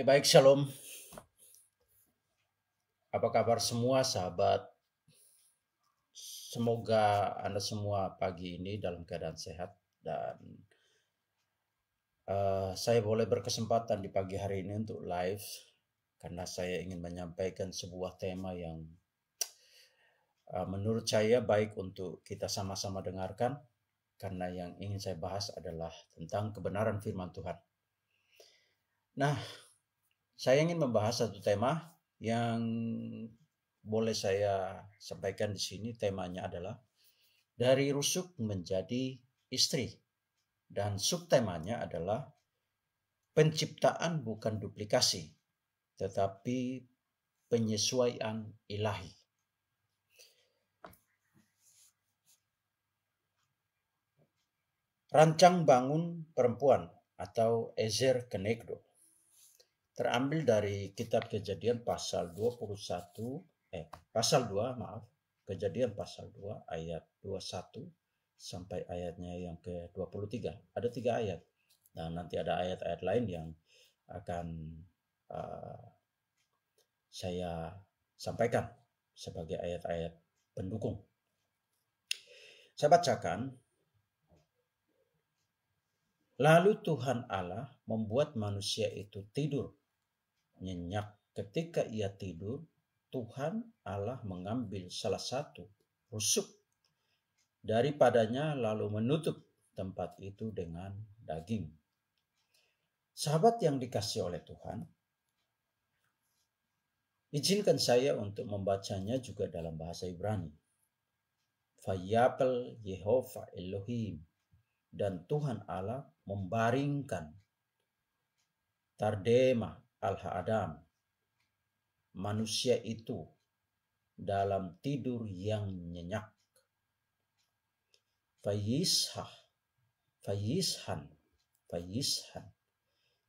Baik, Shalom. Apa kabar semua sahabat? Semoga Anda semua pagi ini dalam keadaan sehat dan saya boleh berkesempatan di pagi hari ini untuk live karena saya ingin menyampaikan sebuah tema yang menurut saya baik untuk kita sama-sama dengarkan karena yang ingin saya bahas adalah tentang kebenaran firman Tuhan. Nah, saya ingin membahas satu tema yang boleh saya sampaikan di sini. Temanya adalah dari rusuk menjadi istri, dan subtemanya adalah penciptaan bukan duplikasi, tetapi penyesuaian ilahi. Rancang bangun perempuan atau Ezer Kenegdo terambil dari kitab Kejadian pasal 2, Kejadian pasal 2 ayat 21 sampai ayatnya yang ke-23. Ada 3 ayat. Nah, nanti ada ayat-ayat lain yang akan saya sampaikan sebagai ayat-ayat pendukung. Saya bacakan. Lalu Tuhan Allah membuat manusia itu tidur nyenyak. Ketika ia tidur, Tuhan Allah mengambil salah satu rusuk daripadanya lalu menutup tempat itu dengan daging. Sahabat yang dikasihi oleh Tuhan, izinkan saya untuk membacanya juga dalam bahasa Ibrani. Vayapel Yehova Elohim, dan Tuhan Allah membaringkan Tardema al-Adam, manusia itu dalam tidur yang nyenyak. Fayishan,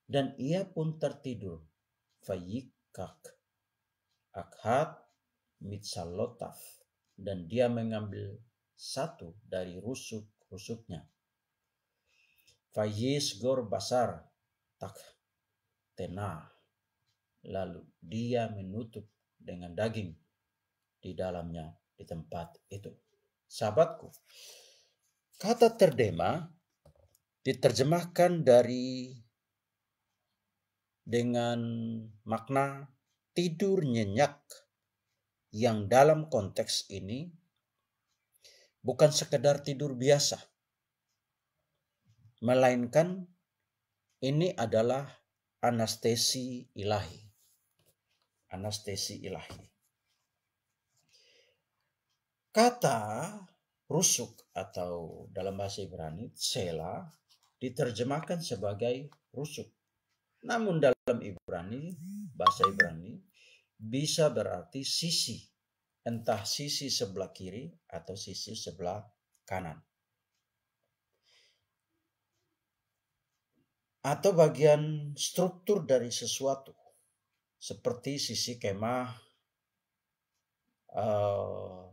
dan ia pun tertidur. Fayikak akhat mitsalotaf, dan dia mengambil satu dari rusuk-rusuknya. Fayisgor basar tak tenah, lalu dia menutup dengan daging di dalamnya di tempat itu. Sahabatku, kata terdema diterjemahkan dengan makna tidur nyenyak, yang dalam konteks ini bukan sekedar tidur biasa, melainkan ini adalah anestesi ilahi. Anestesi ilahi. Kata rusuk atau dalam bahasa Ibrani sela diterjemahkan sebagai rusuk. Namun dalam bahasa Ibrani bisa berarti sisi, entah sisi sebelah kiri atau sisi sebelah kanan, atau bagian struktur dari sesuatu seperti sisi kemah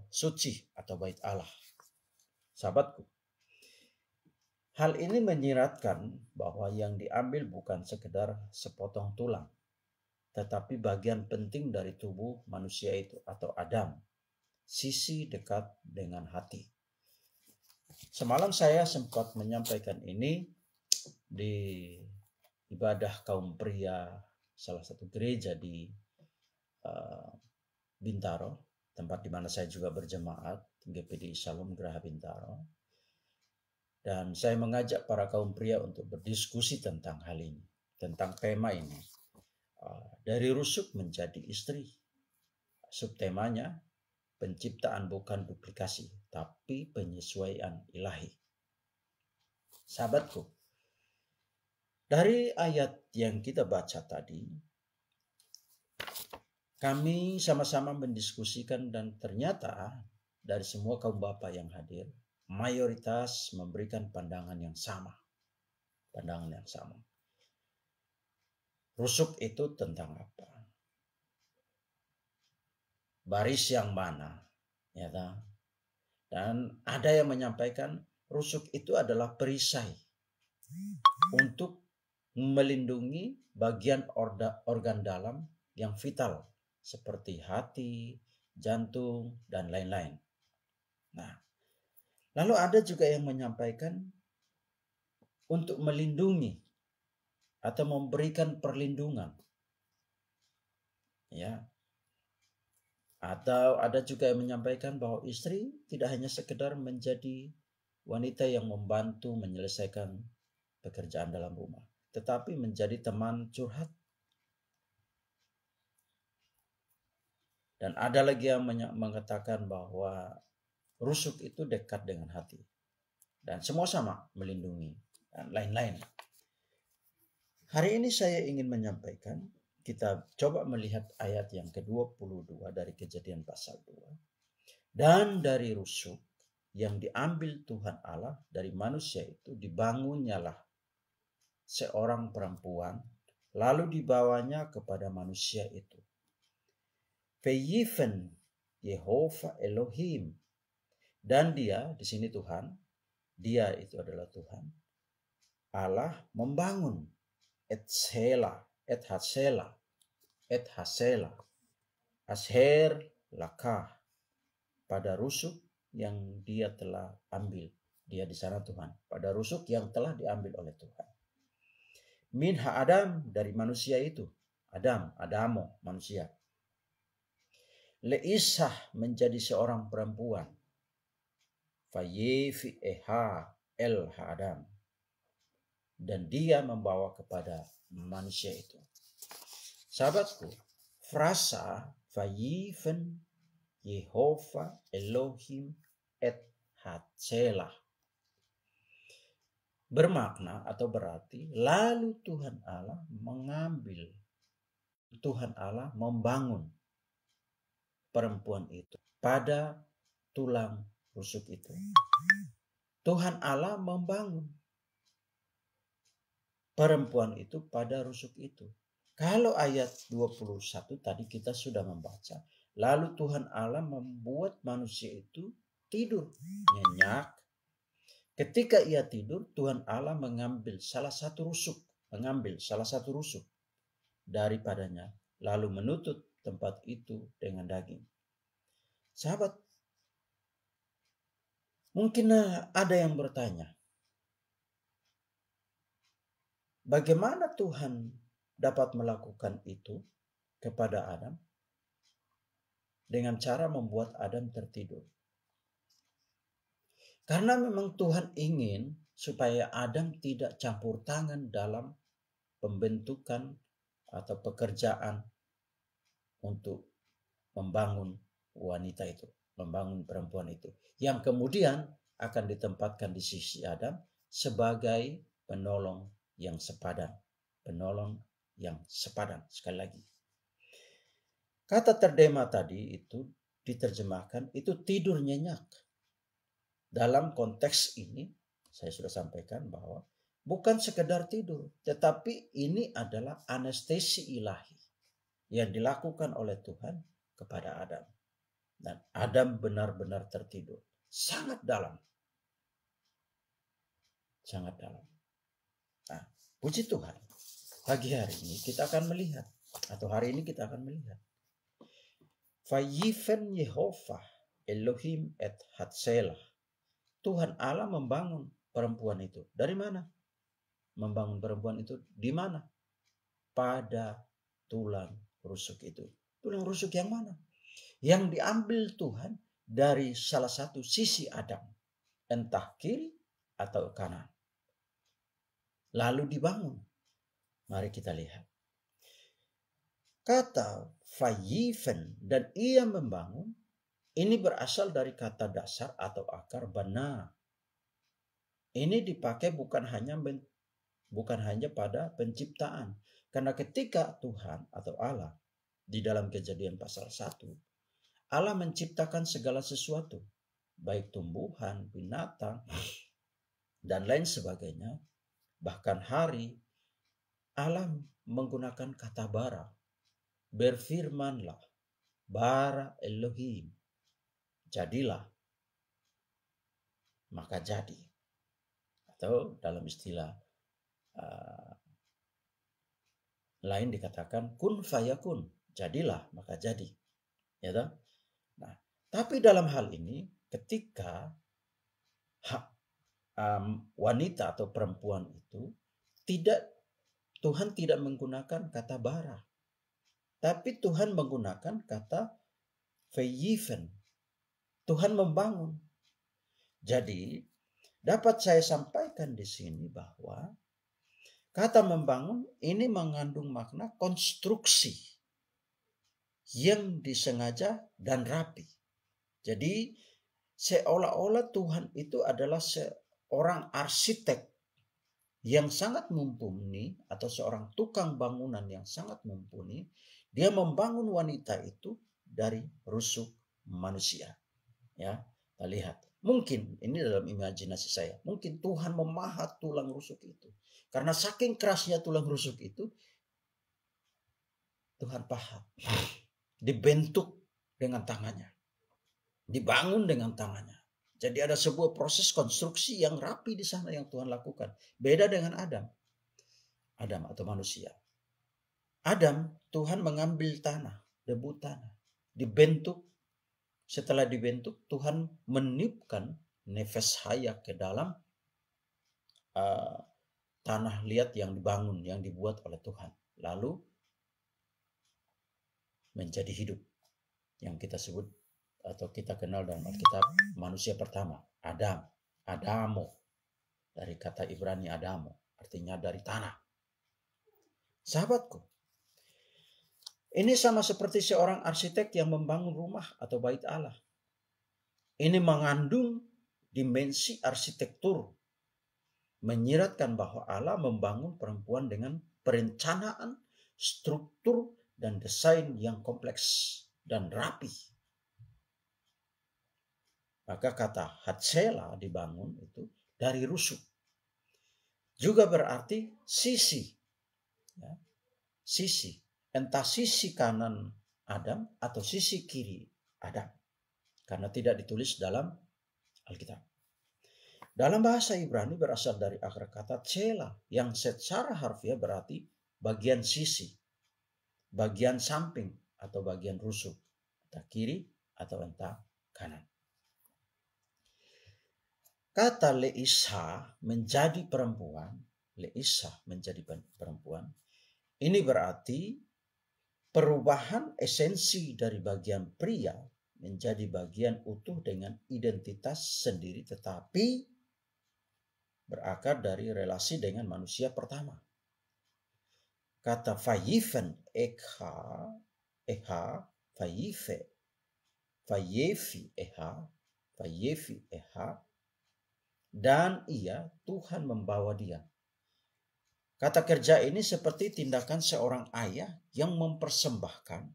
suci atau bait Allah. Sahabatku, hal ini menyiratkan bahwa yang diambil bukan sekedar sepotong tulang, tetapi bagian penting dari tubuh manusia itu atau Adam, sisi dekat dengan hati. Semalam saya sempat menyampaikan ini di ibadah kaum pria salah satu gereja di Bintaro, tempat di mana saya juga berjemaat, GPD Shalom Geraha Bintaro. Dan saya mengajak para kaum pria untuk berdiskusi tentang hal ini, tentang tema ini. Dari rusuk menjadi istri. Subtemanya penciptaan bukan duplikasi, tapi penyesuaian ilahi. Sahabatku, dari ayat yang kita baca tadi, kami sama-sama mendiskusikan dan ternyata dari semua kaum bapak yang hadir, mayoritas memberikan pandangan yang sama. Rusuk itu tentang apa? Baris yang mana? Ya, dan ada yang menyampaikan rusuk itu adalah perisai untuk melindungi bagian organ dalam yang vital seperti hati, jantung, dan lain-lain. Nah, lalu ada juga yang menyampaikan untuk melindungi atau memberikan perlindungan. Ya. Atau ada juga yang menyampaikan bahwa istri tidak hanya sekedar menjadi wanita yang membantu menyelesaikan pekerjaan dalam rumah, tetapi menjadi teman curhat. Dan ada lagi yang mengatakan bahwa rusuk itu dekat dengan hati. Dan semua sama melindungi dan lain-lain. Hari ini saya ingin menyampaikan, kita coba melihat ayat yang ke-22 dari Kejadian pasal 2. Dan dari rusuk yang diambil Tuhan Allah dari manusia itu dibangunnyalah seorang perempuan, lalu dibawanya kepada manusia itu. Veyifen Yehova Elohim, dan dia, di sini Tuhan, dia itu adalah Tuhan Allah membangun et hasela asher lakah, pada rusuk yang dia telah ambil. Dia di sana Tuhan, pada rusuk yang telah diambil oleh Tuhan. Min Adam, dari manusia itu, Adamo, manusia. Leisah, menjadi seorang perempuan. Fayefi eha el Adam, dan dia membawa kepada manusia itu. Sahabatku, frasa Fayifen Yehova Elohim et Hatselah bermakna atau berarti lalu Tuhan Allah membangun perempuan itu pada tulang rusuk itu. Tuhan Allah membangun perempuan itu pada rusuk itu. Kalau ayat 21 tadi kita sudah membaca, lalu Tuhan Allah membuat manusia itu tidur nyenyak. Ketika ia tidur, Tuhan Allah mengambil salah satu rusuk daripadanya, lalu menutup tempat itu dengan daging. Sahabat, mungkin ada yang bertanya, bagaimana Tuhan dapat melakukan itu kepada Adam dengan cara membuat Adam tertidur? Karena memang Tuhan ingin supaya Adam tidak campur tangan dalam pembentukan atau pekerjaan untuk membangun wanita itu, membangun perempuan itu, yang kemudian akan ditempatkan di sisi Adam sebagai penolong yang sepadan. Sekali lagi, kata terdema tadi itu diterjemahkan itu tidur nyenyak. Dalam konteks ini saya sudah sampaikan bahwa bukan sekedar tidur, tetapi ini adalah anestesi ilahi yang dilakukan oleh Tuhan kepada Adam. Dan Adam benar-benar tertidur. Sangat dalam. Nah, puji Tuhan. Pagi hari ini kita akan melihat. Fayifen Yehova Elohim et Hatselah. Tuhan Allah membangun perempuan itu. Dari mana? Membangun perempuan itu di mana? Pada tulang rusuk itu. Tulang rusuk yang mana? Yang diambil Tuhan dari salah satu sisi Adam. Entah kiri atau kanan. Lalu dibangun. Mari kita lihat. Kata Fayifen, dan ia membangun, ini berasal dari kata dasar atau akar bana. Ini dipakai bukan hanya pada penciptaan. Karena ketika Tuhan atau Allah di dalam Kejadian pasal 1, Allah menciptakan segala sesuatu, baik tumbuhan, binatang, dan lain sebagainya. Bahkan hari, Allah menggunakan kata bara. Berfirmanlah, bara Elohim, jadilah, maka jadi. Atau dalam istilah lain dikatakan kun fayakun, jadilah maka jadi. Ya toh? Nah, tapi dalam hal ini ketika wanita atau perempuan itu Tuhan tidak menggunakan kata bara, tapi Tuhan menggunakan kata veyiven. Tuhan membangun. Jadi dapat saya sampaikan di sini bahwa kata membangun ini mengandung makna konstruksi yang disengaja dan rapi. Jadi seolah-olah Tuhan itu adalah seorang arsitek yang sangat mumpuni atau seorang tukang bangunan yang sangat mumpuni. Dia membangun wanita itu dari rusuk manusia. Ya, kita lihat. Mungkin ini dalam imajinasi saya. Mungkin Tuhan memahat tulang rusuk itu. Karena saking kerasnya tulang rusuk itu, Tuhan pahat. Dibentuk dengan tangannya. Dibangun dengan tangannya. Jadi ada sebuah proses konstruksi yang rapi di sana yang Tuhan lakukan. Beda dengan Adam. Adam atau manusia. Adam, Tuhan mengambil tanah, debu tanah. Dibentuk. Setelah dibentuk, Tuhan meniupkan nefes hayat ke dalam tanah liat yang dibangun, yang dibuat oleh Tuhan. Lalu menjadi hidup. Yang kita sebut atau kita kenal dalam Alkitab manusia pertama, Adam. Adamo. Dari kata Ibrani Adamo. Artinya dari tanah. Sahabatku. Ini sama seperti seorang arsitek yang membangun rumah atau bait Allah. Ini mengandung dimensi arsitektur. Menyiratkan bahwa Allah membangun perempuan dengan perencanaan, struktur, dan desain yang kompleks dan rapi. Maka kata Hatsela dibangun itu dari rusuk. Juga berarti sisi. Ya, sisi. Entah sisi kanan Adam atau sisi kiri Adam. Karena tidak ditulis dalam Alkitab. Dalam bahasa Ibrani berasal dari akar kata tsela yang secara harfiah berarti bagian sisi, bagian samping atau bagian rusuk, entah kiri atau entah kanan. Kata Leisha menjadi perempuan, Leisha menjadi perempuan, ini berarti perubahan esensi dari bagian pria menjadi bagian utuh dengan identitas sendiri tetapi berakar dari relasi dengan manusia pertama. Kata fayifen, fayife, fayefi, dan ia, Tuhan membawa dia. Kata kerja ini seperti tindakan seorang ayah yang mempersembahkan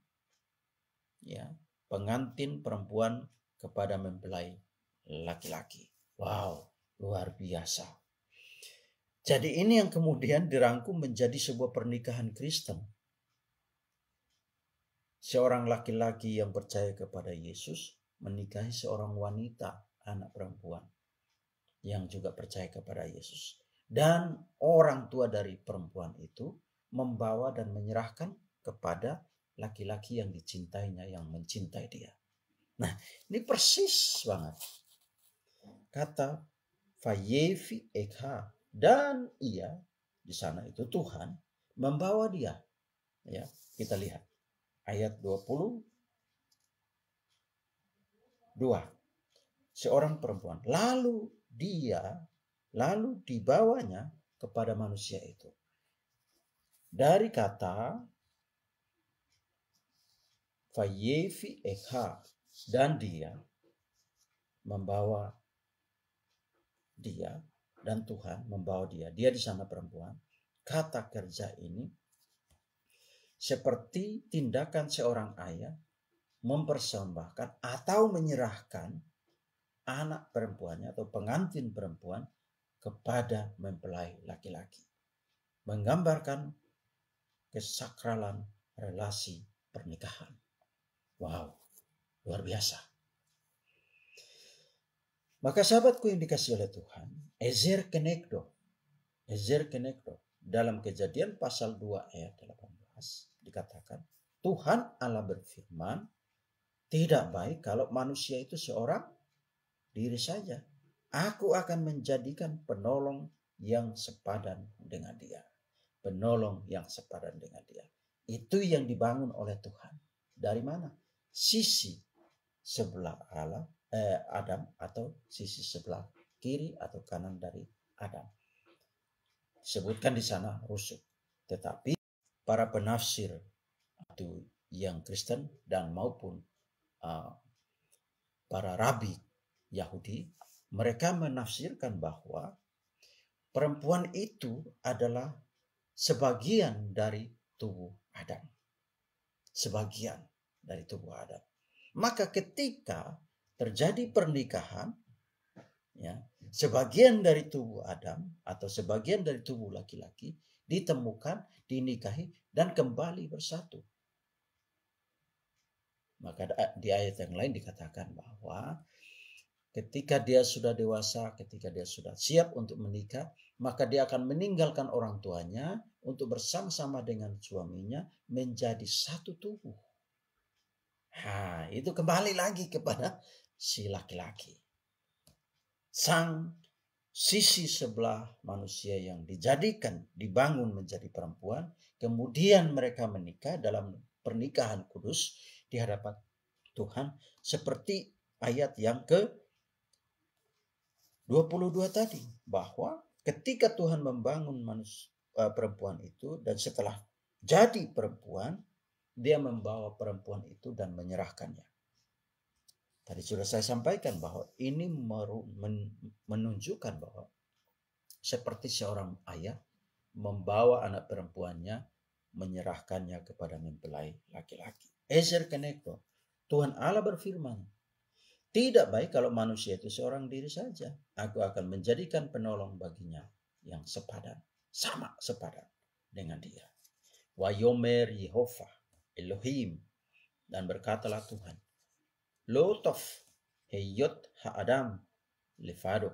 ya, pengantin perempuan kepada mempelai laki-laki. Wow, luar biasa. Jadi ini yang kemudian dirangkum menjadi sebuah pernikahan Kristen. Seorang laki-laki yang percaya kepada Yesus menikahi seorang wanita, anak perempuan yang juga percaya kepada Yesus. Dan orang tua dari perempuan itu membawa dan menyerahkan kepada laki-laki yang dicintainya, yang mencintai dia. Nah, ini persis banget. Kata Fayefi Ekha, dan ia di sana itu Tuhan membawa dia. Ya, kita lihat ayat 22. Seorang perempuan, lalu dibawanya kepada manusia itu. Dari kata Fayefi Ekha, dan dia membawa dia, dan Tuhan membawa dia. Dia di sana perempuan. Kata kerja ini seperti tindakan seorang ayah mempersembahkan atau menyerahkan anak perempuannya atau pengantin perempuan kepada mempelai laki-laki. Menggambarkan kesakralan relasi pernikahan. Wow, luar biasa. Maka sahabatku yang dikasihi oleh Tuhan, Ezer kenekdo dalam Kejadian pasal 2 ayat 18. bahas, dikatakan Tuhan Allah berfirman, tidak baik kalau manusia itu seorang diri saja. Aku akan menjadikan penolong yang sepadan dengan dia. Penolong yang sepadan dengan dia. Itu yang dibangun oleh Tuhan. Dari mana? Sisi sebelah Adam atau sisi sebelah kiri atau kanan dari Adam. Disebutkan di sana rusuk. Tetapi para penafsir atau yang Kristen dan maupun para rabi Yahudi, mereka menafsirkan bahwa perempuan itu adalah sebagian dari tubuh Adam. Sebagian dari tubuh Adam. Maka ketika terjadi pernikahan, ya, sebagian dari tubuh Adam atau sebagian dari tubuh laki-laki ditemukan, dinikahi, dan kembali bersatu. Maka di ayat yang lain dikatakan bahwa ketika dia sudah dewasa, ketika dia sudah siap untuk menikah, maka dia akan meninggalkan orang tuanya untuk bersama-sama dengan suaminya menjadi satu tubuh. Nah, itu kembali lagi kepada si laki-laki. Sang sisi sebelah manusia yang dijadikan, dibangun menjadi perempuan, kemudian mereka menikah dalam pernikahan kudus di hadapan Tuhan, seperti ayat yang ke-22 tadi, bahwa ketika Tuhan membangun perempuan itu, dan setelah jadi perempuan, dia membawa perempuan itu dan menyerahkannya. Tadi sudah saya sampaikan bahwa ini menunjukkan bahwa seperti seorang ayah membawa anak perempuannya, menyerahkannya kepada mempelai laki-laki. Ezer keneko, Tuhan Allah berfirman, tidak baik kalau manusia itu seorang diri saja. Aku akan menjadikan penolong baginya yang sepadan, sama sepadan dengan dia. Wayomer Yehova Elohim, dan berkatalah Tuhan, Lotof heyot ha-adam levado.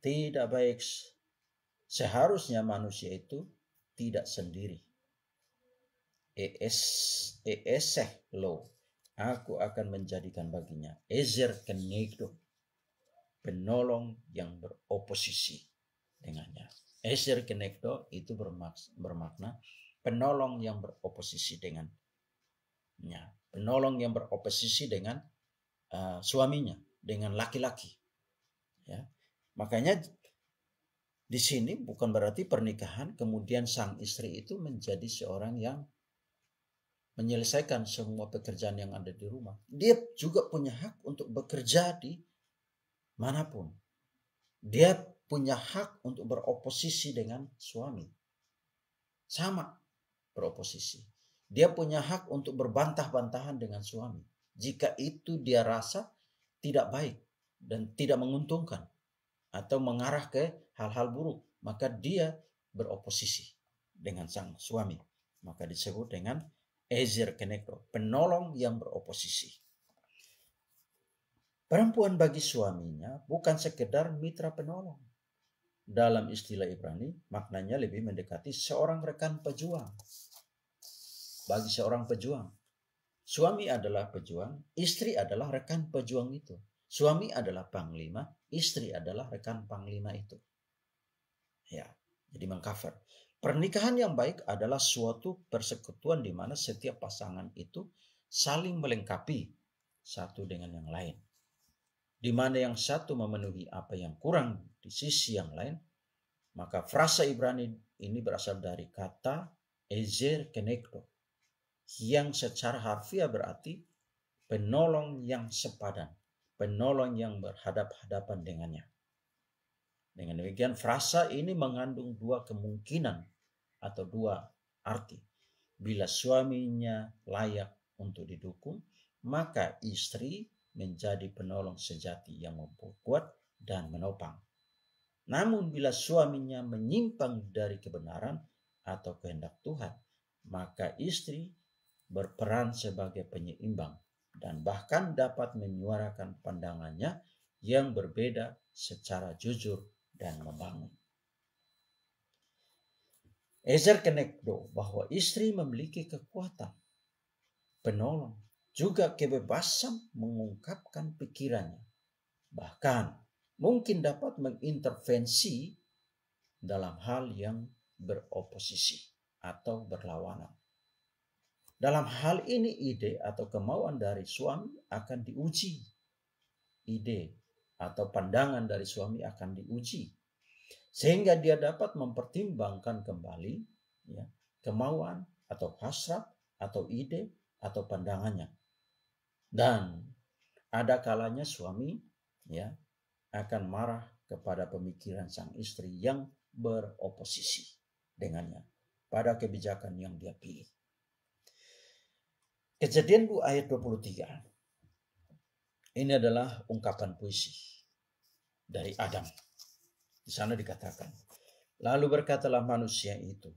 Tidak baik, seharusnya manusia itu tidak sendiri. Eseh lo, aku akan menjadikan baginya ezer kenegdo, penolong yang beroposisi dengannya. Ezer kenegdo itu bermakna penolong yang beroposisi dengannya. Penolong yang beroposisi dengan suaminya, dengan laki-laki. Ya. Makanya di sini bukan berarti pernikahan kemudian sang istri itu menjadi seorang yang menyelesaikan semua pekerjaan yang ada di rumah. Dia juga punya hak untuk bekerja di manapun. Dia punya hak untuk beroposisi dengan suami. Sama beroposisi. Dia punya hak untuk berbantah-bantahan dengan suami. Jika itu dia rasa tidak baik dan tidak menguntungkan atau mengarah ke hal-hal buruk, maka dia beroposisi dengan sang suami. Maka disebut dengan ezer kenegdo, penolong yang beroposisi. Perempuan bagi suaminya bukan sekedar mitra penolong. Dalam istilah Ibrani, maknanya lebih mendekati seorang rekan pejuang. Bagi seorang pejuang, suami adalah pejuang, istri adalah rekan pejuang itu. Suami adalah panglima, istri adalah rekan panglima itu. Ya, jadi mengcover. Pernikahan yang baik adalah suatu persekutuan di mana setiap pasangan itu saling melengkapi satu dengan yang lain. Di mana yang satu memenuhi apa yang kurang di sisi yang lain, maka frasa Ibrani ini berasal dari kata ezer kenegdo, yang secara harfiah berarti penolong yang sepadan, penolong yang berhadap-hadapan dengannya. Dengan demikian frasa ini mengandung dua kemungkinan atau dua arti. Bila suaminya layak untuk didukung, maka istri menjadi penolong sejati yang memperkuat dan menopang. Namun bila suaminya menyimpang dari kebenaran atau kehendak Tuhan, maka istri berperan sebagai penyeimbang dan bahkan dapat menyuarakan pandangannya yang berbeda secara jujur dan membangun. Ezer kenekdo bahwa istri memiliki kekuatan penolong, juga kebebasan mengungkapkan pikirannya. Bahkan mungkin dapat mengintervensi dalam hal yang beroposisi atau berlawanan. Dalam hal ini ide atau kemauan dari suami akan diuji. Ide atau pandangan dari suami akan diuji. Sehingga dia dapat mempertimbangkan kembali ya, kemauan atau hasrat atau ide atau pandangannya. Dan ada kalanya suami ya akan marah kepada pemikiran sang istri yang beroposisi dengannya pada kebijakan yang dia pilih. Kejadian 2 ayat 23. Ini adalah ungkapan puisi dari Adam. Di sana dikatakan, lalu berkatalah manusia itu,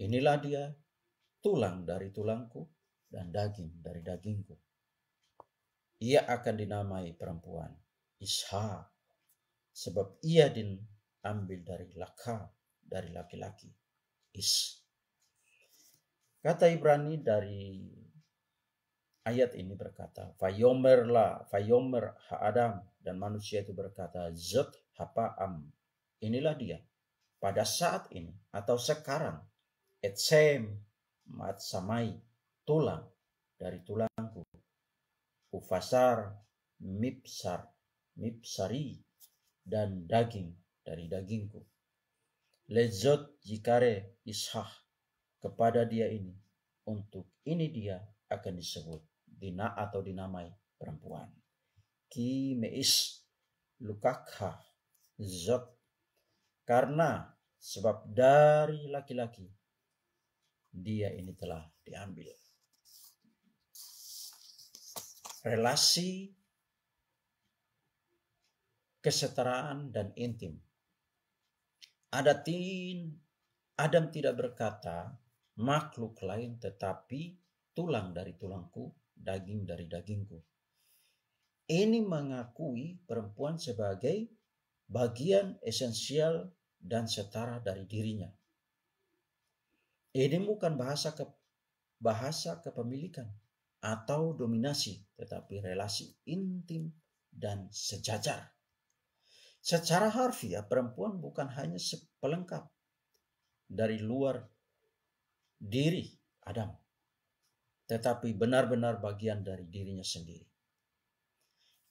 inilah dia, tulang dari tulangku dan daging dari dagingku. Ia akan dinamai perempuan Ishak, sebab ia diambil dari laka, dari laki-laki. Kata Ibrani dari ayat ini berkata, Vayomer ha-Adam, dan manusia itu berkata, Zot hapa'am. Inilah dia, pada saat ini atau sekarang, etsem matsamai, tulang dari tulangku, ufasar mipsari, dan daging dari dagingku. Lezot jikare ishah, kepada dia ini, untuk ini dia akan disebut atau dinamai perempuan. Ki meis lukakha zot, karena sebab dari laki-laki dia ini telah diambil. Relasi kesetaraan dan intim. Adam tidak berkata makhluk lain, tetapi tulang dari tulangku, daging dari dagingku. Ini mengakui perempuan sebagai bagian esensial dan setara dari dirinya. Ini bukan bahasa kepemilikan atau dominasi, tetapi relasi intim dan sejajar. Secara harfiah, perempuan bukan hanya pelengkap dari luar diri Adam, tetapi benar-benar bagian dari dirinya sendiri.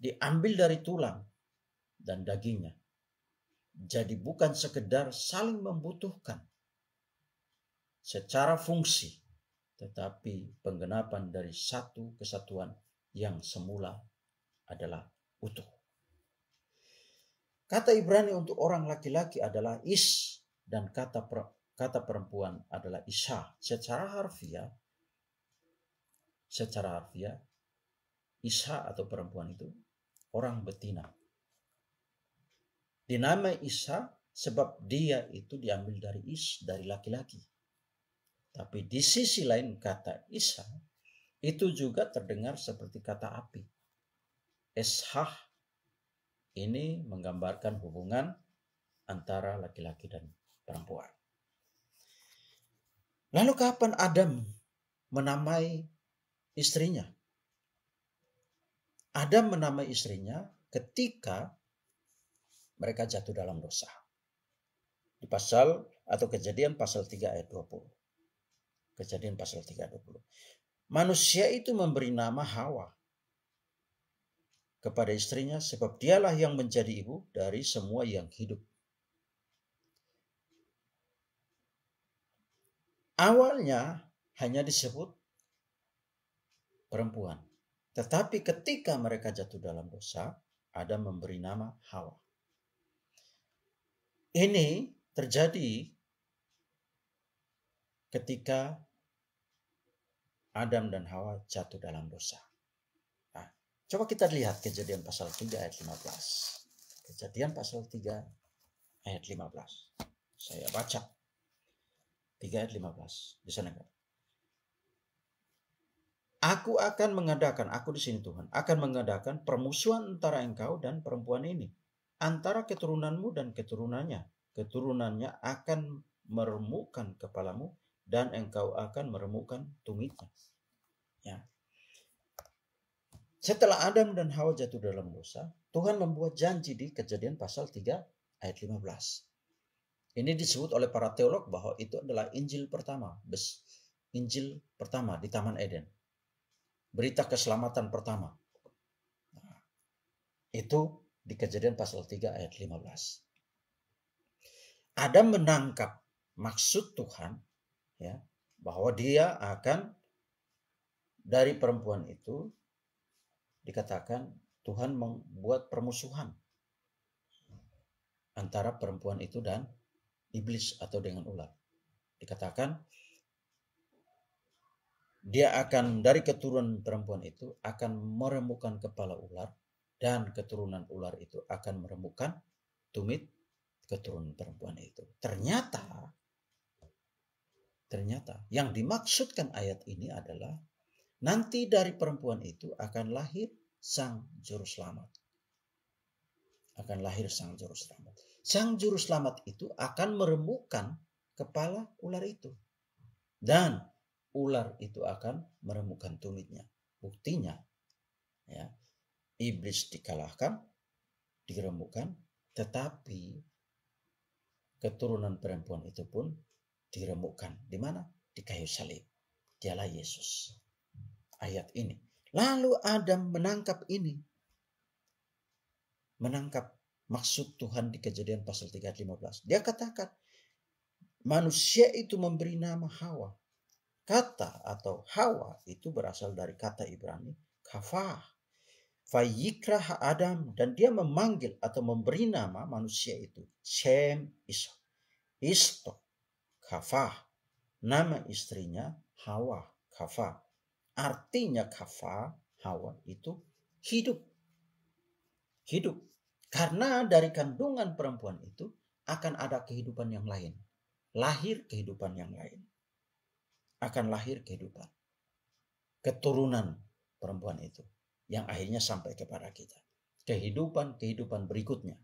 Diambil dari tulang dan dagingnya. Jadi bukan sekedar saling membutuhkan secara fungsi, tetapi penggenapan dari satu kesatuan yang semula adalah utuh. Kata Ibrani untuk orang laki-laki adalah is, dan kata perempuan adalah isha. Secara harfiah, isha atau perempuan itu orang betina. Dinamai isha sebab dia itu diambil dari dari laki-laki. Tapi di sisi lain kata isha itu juga terdengar seperti kata api. Eshah ini menggambarkan hubungan antara laki-laki dan perempuan. Lalu kapan Adam menamai istrinya? Adam menamai istrinya ketika mereka jatuh dalam dosa. Di pasal atau Kejadian pasal 3 ayat 20. Kejadian pasal 3 ayat 20. Manusia itu memberi nama Hawa kepada istrinya sebab dialah yang menjadi ibu dari semua yang hidup. Awalnya hanya disebut perempuan. Tetapi ketika mereka jatuh dalam dosa, Adam memberi nama Hawa. Ini terjadi ketika Adam dan Hawa jatuh dalam dosa. Nah, coba kita lihat Kejadian pasal 3 ayat 15. Kejadian pasal 3 ayat 15. Saya baca. 3 ayat 15. Di sana kan. Aku di sini Tuhan, akan mengadakan permusuhan antara engkau dan perempuan ini, antara keturunanmu dan keturunannya. Keturunannya akan meremukkan kepalamu dan engkau akan meremukkan tumitnya. Ya. Setelah Adam dan Hawa jatuh dalam dosa, Tuhan membuat janji di Kejadian pasal 3 ayat 15. Ini disebut oleh para teolog bahwa itu adalah Injil pertama di Taman Eden. Berita keselamatan pertama. Nah, itu di Kejadian pasal 3 ayat 15. Adam menangkap maksud Tuhan, ya, bahwa dia akan dari perempuan itu dikatakan Tuhan membuat permusuhan antara perempuan itu dan iblis atau dengan ular. Dikatakan dia akan dari keturunan perempuan itu akan meremukkan kepala ular dan keturunan ular itu akan meremukkan tumit keturunan perempuan itu. Ternyata yang dimaksudkan ayat ini adalah nanti dari perempuan itu akan lahir sang juru selamat. Sang juru selamat itu akan meremukkan kepala ular itu. Dan ular itu akan meremukkan tumitnya. Buktinya, ya, iblis dikalahkan, diremukkan, tetapi keturunan perempuan itu pun diremukkan. Di mana? Di kayu salib. Dialah Yesus. Ayat ini. Lalu Adam menangkap ini. Menangkap maksud Tuhan di Kejadian pasal 3 ayat 15. Dia katakan, manusia itu memberi nama Hawa. Kata atau Hawa itu berasal dari kata Ibrani, kafah. Fayikrah Adam, dan dia memanggil atau memberi nama manusia itu Shem Isto, kafah. Nama istrinya Hawa, kafah. Artinya kafah, Hawa itu hidup. Karena dari kandungan perempuan itu akan ada kehidupan yang lain. Lahir kehidupan yang lain. Akan lahir kehidupan. Keturunan perempuan itu. Yang akhirnya sampai kepada kita. Kehidupan berikutnya.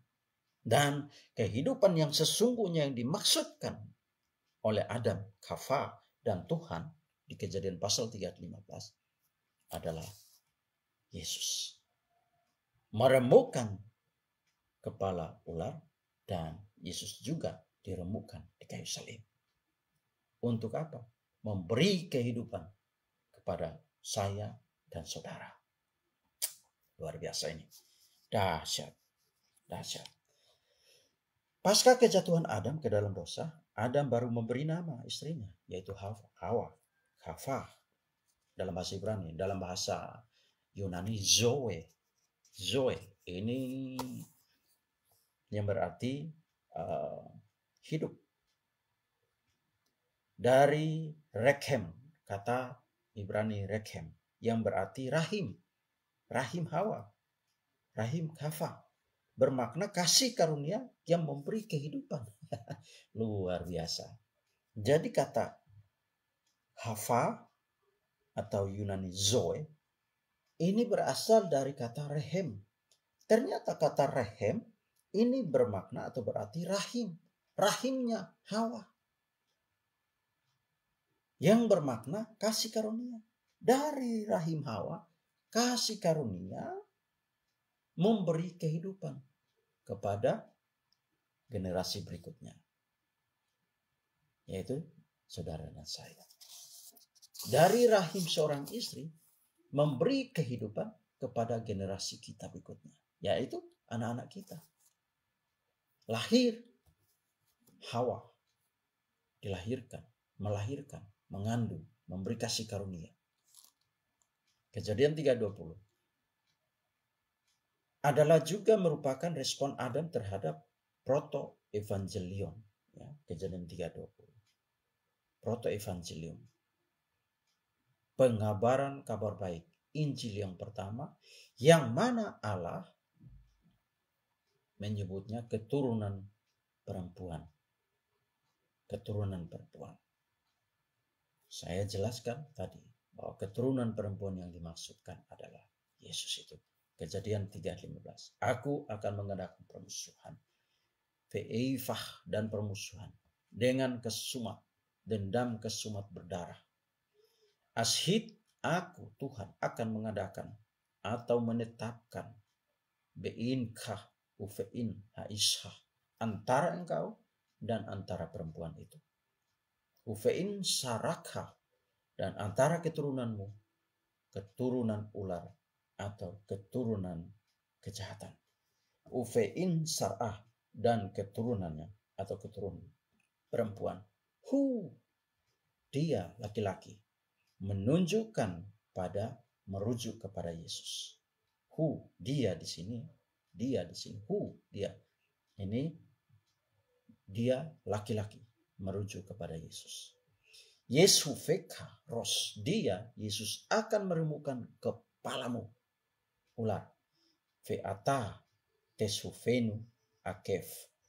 Dan kehidupan yang sesungguhnya yang dimaksudkan oleh Adam, Hawa, dan Tuhan di Kejadian pasal 3 ayat 15 adalah Yesus. Meremukkan kepala ular dan Yesus juga diremukkan di kayu salib. Untuk apa? Memberi kehidupan kepada saya dan saudara. Luar biasa ini. Dahsyat. Pasca kejatuhan Adam ke dalam dosa, Adam baru memberi nama istrinya, yaitu Hawa. Hawa dalam bahasa Ibrani, dalam bahasa Yunani Zoe. Ini yang berarti hidup. Dari Rekhem, kata Ibrani Rekhem, yang berarti rahim. Rahim Hawa. Rahim Hawa. Bermakna kasih karunia yang memberi kehidupan. Luar biasa. Jadi kata Hawa atau Yunani Zoe ini berasal dari kata rehem. Ternyata kata rehem ini bermakna atau berarti rahim. Rahimnya Hawa. Yang bermakna kasih karunia. Dari rahim Hawa, kasih karunia memberi kehidupan kepada generasi berikutnya. Yaitu saudara dan saya. Dari rahim seorang istri memberi kehidupan kepada generasi kita berikutnya. Yaitu anak-anak kita. Lahir Hawa. Dilahirkan, melahirkan, mengandung, memberi kasih karunia. Kejadian 3:20 adalah juga merupakan respon Adam terhadap proto-evangelion. Ya, Kejadian 3:20. Proto-evangelium. Pengabaran kabar baik. Injil yang pertama. Yang mana Allah menyebutnya keturunan perempuan. Keturunan perempuan. Saya jelaskan tadi bahwa keturunan perempuan yang dimaksudkan adalah Yesus itu. Kejadian 3:15. Aku akan mengadakan permusuhan. Ve'ifah dan permusuhan. dengan kesumat, dendam kesumat berdarah. Ashid, aku Tuhan akan mengadakan atau menetapkan beinkah ufein haisha, antara engkau dan antara perempuan itu. Ufein saraka, dan antara keturunanmu, keturunan ular atau keturunan kejahatan. Ufein sarah, dan keturunannya atau keturunan perempuan. Dia laki-laki, menunjukkan pada merujuk kepada Yesus. Dia di sini, dia di sini. Dia. Ini dia laki-laki, merujuk kepada Yesus. Yesufeka ros, dia Yesus akan meremukkan kepalamu ular. Feata tesufenu akef,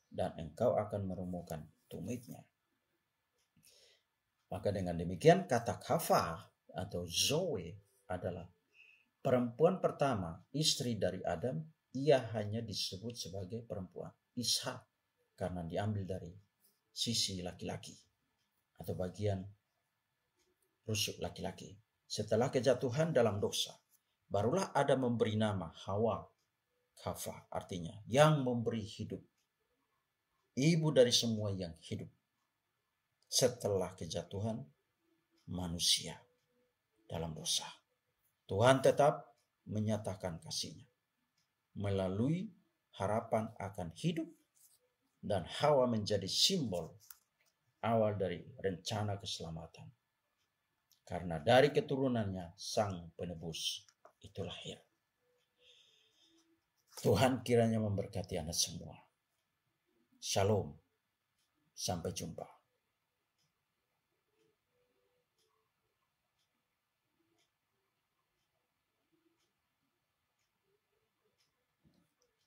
dan engkau akan meremukkan tumitnya. Maka dengan demikian kata kafa atau Zoe adalah perempuan pertama, istri dari Adam. Ia hanya disebut sebagai perempuan Ishak karena diambil dari sisi laki-laki atau bagian rusuk laki-laki. Setelah kejatuhan dalam dosa, barulah Adam memberi nama Hawa. Kafa artinya yang memberi hidup, ibu dari semua yang hidup. Setelah kejatuhan manusia dalam dosa, Tuhan tetap menyatakan kasih-Nya melalui harapan akan hidup, dan Hawa menjadi simbol awal dari rencana keselamatan. Karena dari keturunannya sang penebus itu lahir. Tuhan kiranya memberkati Anda semua. Shalom. Sampai jumpa.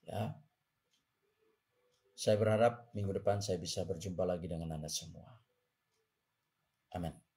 Ya. Saya berharap minggu depan saya bisa berjumpa lagi dengan Anda semua. Amin.